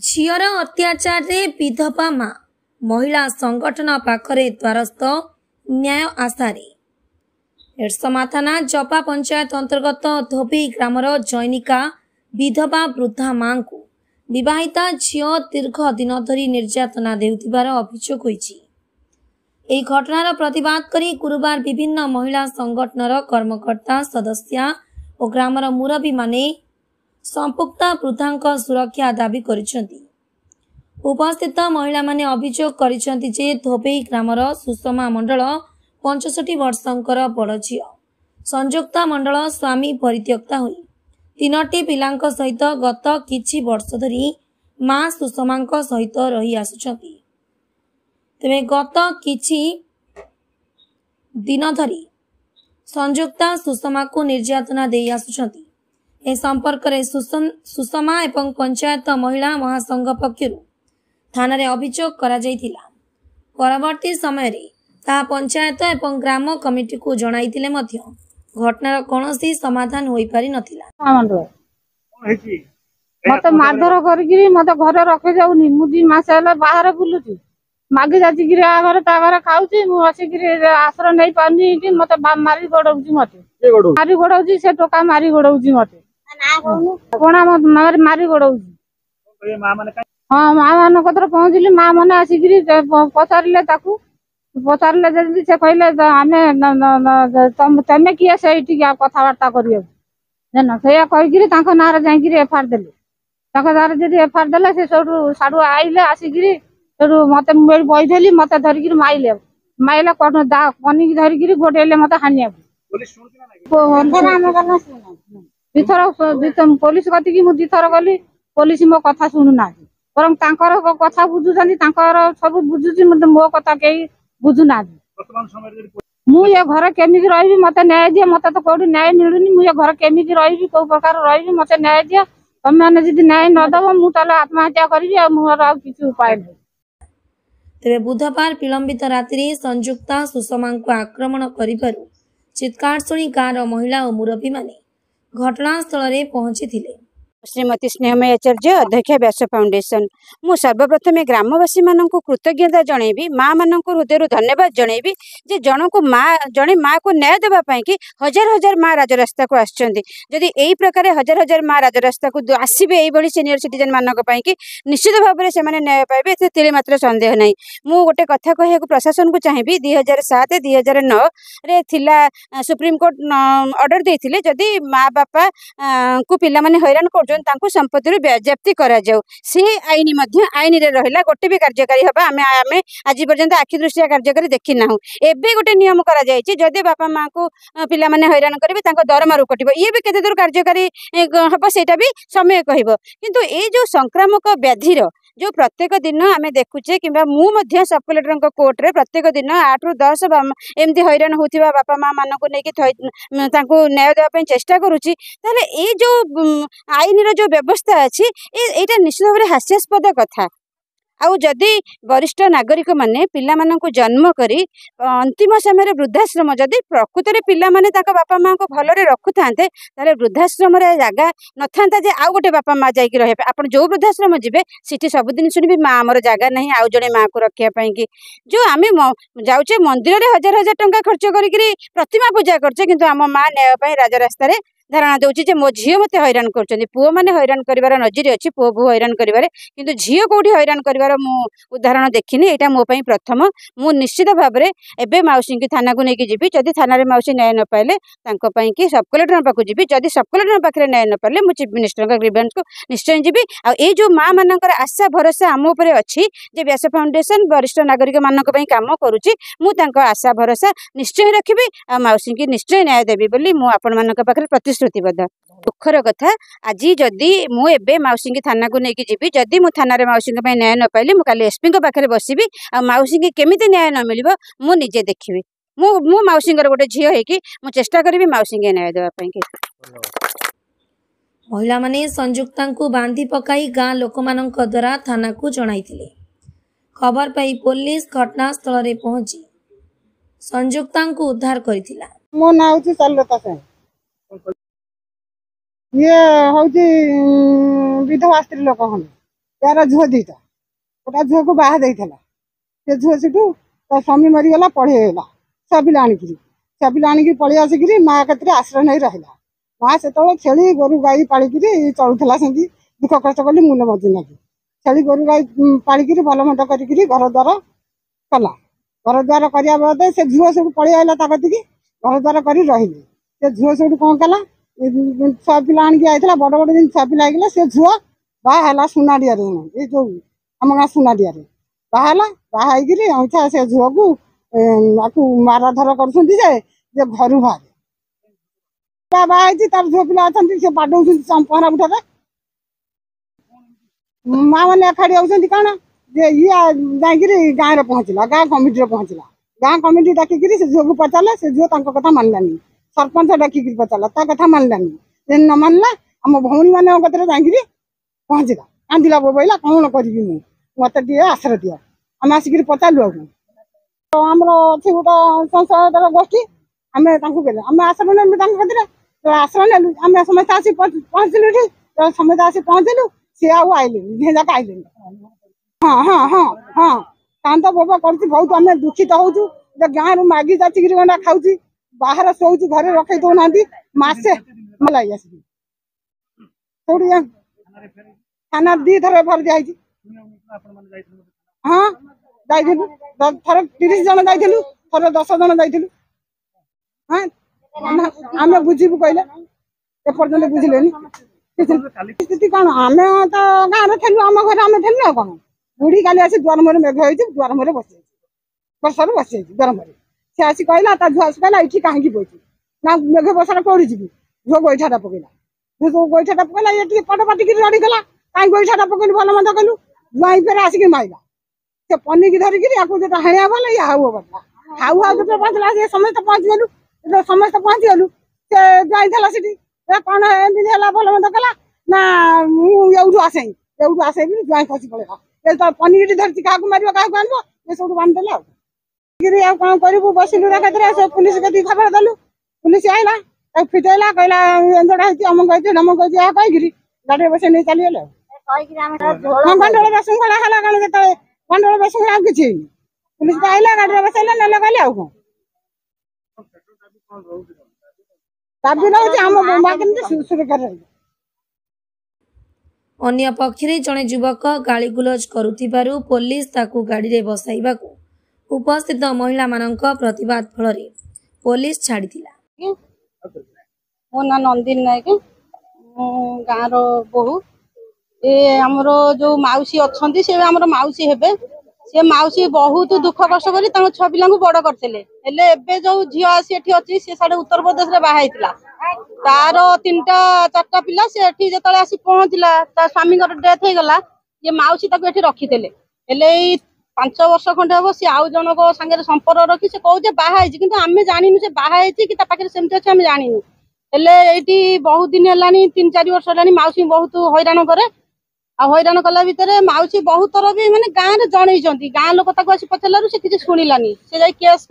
झीर अत्याचार रे विधवा मां महिला संगठन पाखरे द्वारस्थ न्याय आशारे एरसमा थाना जपा पंचायत अंतर्गत धोबी ग्रामर जैनिका विधवा वृद्धा मां को विवाहिता झील दीर्घ दिन धरी निर्यातना देउथिबार अभियोग होईछि। एही घटनार प्रतिवाद करी गुरुवार विभिन्न महिला संगठनर कर्मकर्ता सदस्य और ग्रामर मुरबी माने संपुक्ता वृद्धांक सुरक्षा दाबी करिसेंति। उपस्थित महिला माने अभियोग करिसेंति जे धोबी ग्रामर सुषमा मंडल 65 वर्षंकर बड़ झील संयुक्ता मंडल स्वामी परित्यक्ता होई 3टी पिलांक सहित गत किछि वर्ष धरी मां सुषमांक सहित रही आसुछंती। तेमे गत किछि दिन धरी संयुक्ता सुषमा को निर्यातना देई आसुछंती। ए संपर्क रे सुषमा एवं पंचायत महिला महासंघ पक्षरु थाना रे अभियोग करा जायतिला। परवर्ती समय रे ता पंचायत एवं ग्राम कमिटी को जणाइतिले मध्य घटनार कोनोसी समाधान होई पारि नथिला। मते मारधर करिकरी मते घर रखे जाउनी मु 2 मास होला बाहर बुलुची मागी जाची गिरे आ घर ता घर खाउची मु आसी गिरे आश्रय नै पानी कि मते मारी गडौची मते मारी गडौची से टोका मारी गडौची मते ना कहनु कोना मारी गडौची हां मा मान कतर पहुंचली मा माने आसी गिरी पचारले ताकू पचारले जल्दी से कहले आमे तमे किए से इठी कथा वार्ता करियो जन सेया कहि गिरी तांको नार जाई गिरी एफआर देले तांको नार जदी एफआर देले से सोडू साडू आइले आसी गिरी सोडू मते मोबाइल बइदेली मते धरि गिरी माइले कोन दा पनी धरि गिरी गोटेले मते हानिया पुलिस सुनती ना नहीं हम करना सुना दिथर पुलिस गति की मु दिथर गली पुलिस मो कथा सुनु ना परम तांकर कथा बुझु जनी तांकर सब बुझुची मो कथा केई बुझु ना वर्तमान समय मु ये घर केमी रही मते न्याय दिया मते तो कोडी न्याय मिलुनी मु ये घर केमी रही को प्रकार रही मते न्याय दिया तमे माने जदी न्याय न दबो मु ताले आत्महत्या करबी आ मोर आ किछु उपाय नै। तेरे बुधवार विलंबित रात्रि संयुक्ता सुषमा को आक्रमण करिबारु चित्कार सुनी गाँव महिला और मुरबी माने घटनास्थल रे पहुंची। श्रीमती स्नेहमयी आचार्य अध्यक्ष व्यास फाउंडेशन मु सर्वप्रथमे ग्रामवासी मानक कृतज्ञता जनइबी माँ मानक हृदय धन्यवाद जनइबी जे जनक माँ जड़े माँ को न्याय देवाई कि हजार हजार माँ राजरास्ता को आसछन्ती जदि एई प्रकार हजार हजार माँ राजरास्ता को आसबे एई सीनियर सिटीजन मानक पई कि निश्चित भाव में से न्याय पाइबे एते तिले मात्र संदेह नहीं। मु गोटे कथा कहया प्रशासन को चाहिए 2007 2009 रे थिला सुप्रीम कोर्ट ऑर्डर देथिले जदि माँ बापा को पिला माने हैरान कर संपत्ति बाज्याप्ति करा जाऊ से आईन आईन रे रहिला गोटे भी कार्यकारी हबा आमे आज पर्यंत आखि दृष्टिया कार्यकारी देखि ना एबे गोटे नियम करा जायछि जदि बापा माँ को पिला माने हैरान करिवे तांको दरमारू कटिबो ये भी केते दूर कार्यकारी हबो सेटा भी समय कहबो किंतु ए जो संक्रामक व्याधिर जो प्रत्येक दिन आमे देखुचे किंबा मु मध्य सब कलेक्टर कोर्ट रे प्रत्येक दिन 8 ରୁ 10 एमती हैरान होथिबा बापा माँ मानक नेकी तांको न्याय देवा पई चेष्टा करूची ताले ए जो आईन रो जो व्यवस्था अछि एटा निश्चित भाव रे हास्यास्पद कथा। आउ जदि वरिष्ठ नागरिक माने पिला मानक जन्म करी अंतिम समय वृद्धाश्रम जदि प्रकृत में पिला माने ताका बापा माँ को भलरे रखु थांते ताले वृद्धाश्रम रे जागा न थांता जे आउ गोटे बापा माँ जाई रहे आपण जो वृद्धाश्रम जिबे सिटी सब दिन सुनिबे माँ हमर जागा नहीं आउ जड़े माँ को रखिया पई कि जो आमे जाउचे मंदिर रे हजार हजार टंका खर्च करी प्रतिमा पूजा करछे किंतु हम माँ न्याय पई राजरास्ता रे धारणा दूची जे मो झील मत हैरान कर पुओ मैंने हैरान कर नजर अच्छी पुओ बो हैरान कर कि झील कौटी हैरान कर उदाहरण देखनी यहाँ मो प्रथम मु निश्चित भाव में एवं मौसी की थाना को लेकिन जी जदि थाना मौसी न्याय न पाइले कि सब कलेक्टर पाक जी जदि सब कलेक्टर पाखे न्याय न पारे मुझे चीफ मिनिस्टर ग्रीवेंस को निश्चय जी आ जो माँ मानकर आशा भरोसा आम उपर अच्छी जे व्यास फाउंडेशन वरिष्ठ नागरिक मानक काम करुच्ची मुझे आशा भरोसा निश्चय रखी आ मौसी की निश्चय न्याय देवी बोली मु आपण मानक पाखे प्रतिश्रुतिबद्ध। दुखर कथा आज जदि मुझे मौसी की थाना को लेकिन जी जदि मु थाना मौसी न्याय न पाइली मुझे एसपी पाखे बसबी आ मौसी की केमिति न्याय न मिल मु निजे देखी मु मौसी गोटे झील होगी मु चेष्टा करी मौसी के न्याय देवाई। महिला माने संयुक्ता को बांधी पकाई गाँ लोक द्वारा थाना को जणाइथिले। खबर पाई पुलिस घटनास्थल रे पहुंची संयुक्ता को उद्धार करथिला। मो ना होची चालता से ये होची विधवा स्त्री लोक हन यार झुआ दीटा गोटा झुआ को बाहा देला से झुआ सेठू स्वामी मरीगला पढ़ेगा छुआ पिला आणिकी छुआ पिला आणिकी पलि आसिकी माँ कतरे आश्रय नहीं रहा माँ से छेली गोरु गाई पालिकी चलुला सेमती दुख कष्ट कली मुन मजू ना छेली गोरु गाई पालिकी भल मंद करी घर द्वार कला घर द्वार करने बाद से झुआ सब पलि आला कतिकी घर द्वार कर रही से झुआ सब कौन कला छुआ पिला आणिकी आईला बड़ बड़ दिन छुआ पिला आईला से झुआ बाहला सुनाडिया ये जो आम गाँ सुनाडिया बाहला बाहर अंचा से झुआ को माराधर कर घर बाहर बाहर तार झुआ पिला अच्छा बाडौ पहरा बुठे माँ मैंने एखाड़ी आउट कौन जे ये जाकि गाँव में पहुँचला गाँ कमिटी पहुँचला गाँ कमिटी डाकिकी से झुआ को पचारे से झुआ कथा मानलानी सरपंच डाकिकी पचारा ता कथा मानलानी न मानला आम भौणी मान कतरे जाकि पहुँचला कांदिला बोबैला कौन करी मत दिए आश्रय दियो आम आसिक पचारू आमर अच्छी गोटे संसद गोष्ठी आम आम आश्रय नेलु आश्रय नेलु आम समस्त आसी पहुँचलु समस्त आसी पहुँचलु सी आईले जाक आईले हाँ हाँ हाँ हाँ कांद बोबा कर बहुत आम दुखित होचु गाँव रु मागी जाचिक गंडा खाऊ बाहर शोच घरे रखे दौना मसे मलाई आसिक थाना दी थर एफआईआर दिखाई हाँ जाइलु थर 30 जन जाइलु थर 10 जन जाइलु हाँ आम बुझीबू कहले एपर्यंत बुझिले स्थिति कौन आम तो गाँव में थेलु आम घर आम थेलु कौन बुढ़ी काली आसी द्वार मुहर मेघ हो द्वार मुहर बस बसर बस द्वार मुहर सी आसी कहला ता झुआ आसी कहला ये कहीं बोची ना मेघ बसार कौड़ी जी झुआ गोईठाटा पकईला झुआ गोईठाटा पकईला ये पट पाटिक लड़ीगला कहीं गोईठाटा पकईलु भल मंद कलु जुआई फेर आसिक माइला से पनिकी धरिकी जो हेणिया गला ये हाउ बदला हाउ हाउ जो पहुँचला से समस्त पहुँच गलु जो समस्त पहुँच गलु से जुआई था सीटी कौन एमती है भल मंद कला ना मुझे आसे जुआई खसी पड़ेगा ये तो पनिकी धरती क्या मार क्या आनब ये सब बांधिदेला कौन करूँ बसिलु रखे पुलिस कति खबर देलु पुलिस आईला फिटेला कहला एंजड़ा अमुक नमुक कहीकि गाड़ी बस नहीं चलीगले गंडोल बेसुंखला है कौन जो गंडोल बेसुंखला किसी पुलिस तो आईला गाड़ी बसैला ना कहले आउ दाबी रही आम बोमा केमती सुरक्षा रही अन्य पक्षरे जड़े युवक गालीगुलज करुथिबारु पुलिस ताकू गाड़ी रे बसाइबाकू उपस्थित महिला मानक प्रतिवाद फल पुलिस छाड़ीथिला। मो ना नंदिनी नायक गाँव बोहू ये आमर जो माउसी अच्छा से आमर माउसी हेबे से माउसी बहुत दुख कष्ट कर छुआ पिला बड़ करते जो झी आसी एठी अच्छी सी साढ़े उत्तर प्रदेश में बाहर तार 3टा 4टा पिला से जो आसी पहुँचला स्वामी डेथ हो गला ये माउसी ताको रखीदे 5 वर्ष खंडे हम सी आउ जनक सागर संपर्क रखी से कहे बाहर कि आम जानी से बाहर कि सेमती अच्छे आम जानी ये बहुत दिन है 3-4 वर्ष है माउसी बहुत हैरान करे हैरान कला भितर माउसी बहुत थर भी मैंने गाँव में जन गाँ लोक आसी पचारू से किसी शुणिलानी से जाए केस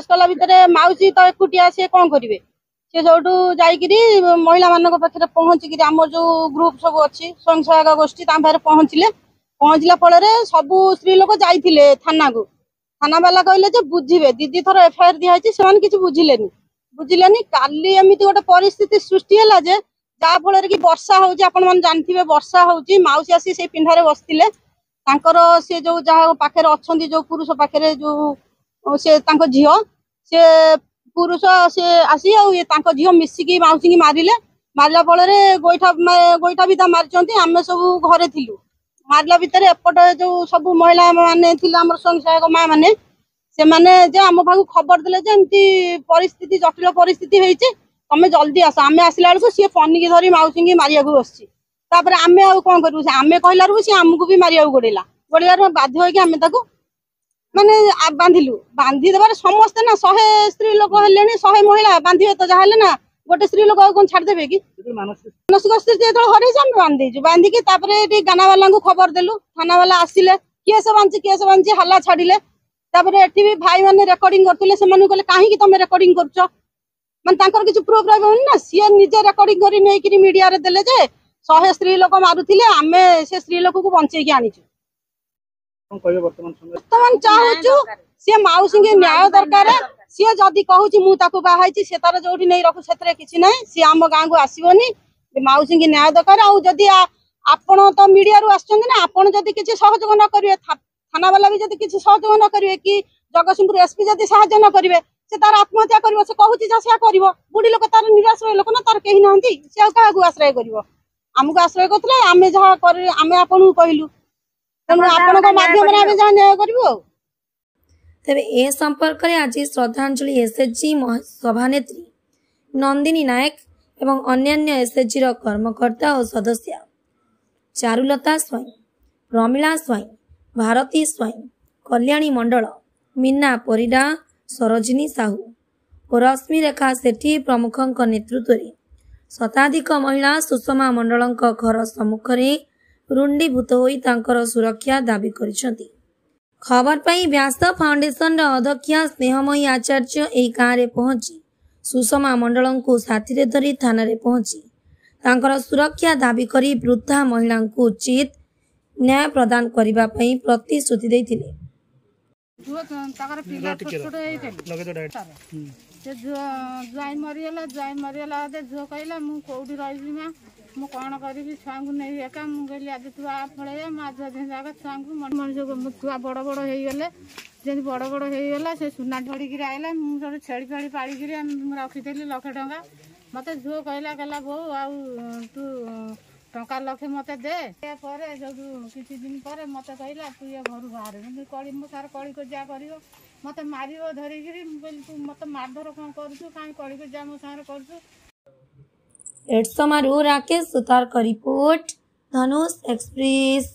कला भितर माउसी तो एकुटिया सी कौन करेंगे सी सब महिला मान पाखे पहुँचिक आम जो ग्रुप सब अच्छी स्वयं सहायक गोष्ठी पाखे पहुँचला फल सबू स्त्री लोक जाइए थाना को थाना वाला कहले बुझे दीदी थर एफआईआर दिखाई से किसी बुझिलेनी काली एमती गोटे परिस्थिति सृष्टि है जहाँफल कि वर्षा होने वर्षा होची माउसी आसी से पिंडारे बसते सी जो जहाँ पाखे अच्छा जो पुरुष पाखे जो से झी से पुरुष से आसी झी मिसिकी माउसी की मारला फल गोईठा भी मारी आम सब घरे थिलु मारला भितर एपटे जो सब महिला माने स्वयं सहायक माँ मैंने से माने आम पाक खबर देते परिस्थिति जटिल परिस्थिति होती तमें जल्दी आस आम आसला बेलू सी पनिकी धरी माउसी की मारिया बस आम कौन करूँ आम कहला सी आमको भी मारिया गोड़ेला बाध्य होगी माने बांधिलु बांधिदेवार समस्ते ना 100 स्त्री लोक हेले 100 महिला बांधे तो जहाँ ना गोटे स्त्री लोक कौन छाड़देवे कि मानसिक स्थिति जो हर बांधीचु बांधिकी गाना वाला खबर देलु थाना वाला आसिले किए से बांधी हल्ला छाड़िले एठी भी भाई मैंने रेकर्डिंग करते कहले कहीं तुम रेकर्डिंग कर माने किसी प्रूफ रही ना सी निजे रेकर्डिंग कर मीडिया रे देले जे 100 स्त्री लोक मारुथिले आमे से स्त्री लोक को बंचे के आनिछु वर्तमान चाहूचु से माउसी के न्याय दरकार सी जदि कहूची मु ताको बाहाइची से तार जोठी नै रखु क्षेत्र किछि नै सी आम गाँ को आसीबोनी माउसी के न्याय दरकार आ जदि आपण तो मीडिया रु आछन ना आपण जदि किछि सहयोग न करिवे थाना वाला भी जदि किछि सहयोग न करिवे कि जगतसिंहपुर एसपी जदि सहायता न करिवे से तार आत्महत्या करिवो से कहूची जा से करिवो बुढी लोक तार निराश्रय लोक ना तार केही नहंती से का को आश्रय करिवो हमको आश्रय करथले आमे जहा कर आमे आपन कहिलु तनु आपण को माध्यम रे आमे जहा न्याय करिवो। तेरे ए संपर्क में आज श्रद्धांजलि एसएचजी सभानेत्री नंदिनी नायक एवं अन्यान्य एसएचजी कर्मकर्ता और सदस्य चारुलता स्वयं, प्रमिला स्वयं, भारती स्वयं, कल्याणी मंडल, मीना परिडा, सरोजिनी साहू और रश्मि रेखा सेठी प्रमुखों नेतृत्व में शताधिक महिला सुषमा मंडल घर सम्मुख में रुंडीभूत होई तांकर सुरक्षा दाबी करिसेंती। खबर पाई व्यास फाउंडेशन अध्यक्षा स्नेहमयी आचार्य एक गाँव में पहुंची सुषमा मंडल को साथी रे धरी थाना रे पहुंची तांकर सुरक्षा दाबी करी वृद्धा महिला को उचित न्याय प्रदान करने प्रतिश्रुति देथिले। जाई मरीगला झुओ कहला मु कौटी रही माँ मु कौन करी छुआ को नहीं एका मुझे आज तू आ फल माँ झुआ दिन छुआ को मनुष्य छुआ बड़ बड़ हो गले जमी बड़ बड़ होगा से सुना ढड़िकी आइला मुझे छेड़ी फेड़ी पाड़ी रखीली 1,00,000 टंका मत झुओ कहला कहला बो आउ तू टंका 1,00,000 मत दे जो किसी दिन पर मत कहला तू ये घर बाहर कड़ी मो सार कड़ी को जा कर मत मार धरिकी तू मत मारधर कौन कहीं कड़ी को जा मो सारे कर राकेश सुतार का रिपोर्ट धनुष एक्सप्रेस।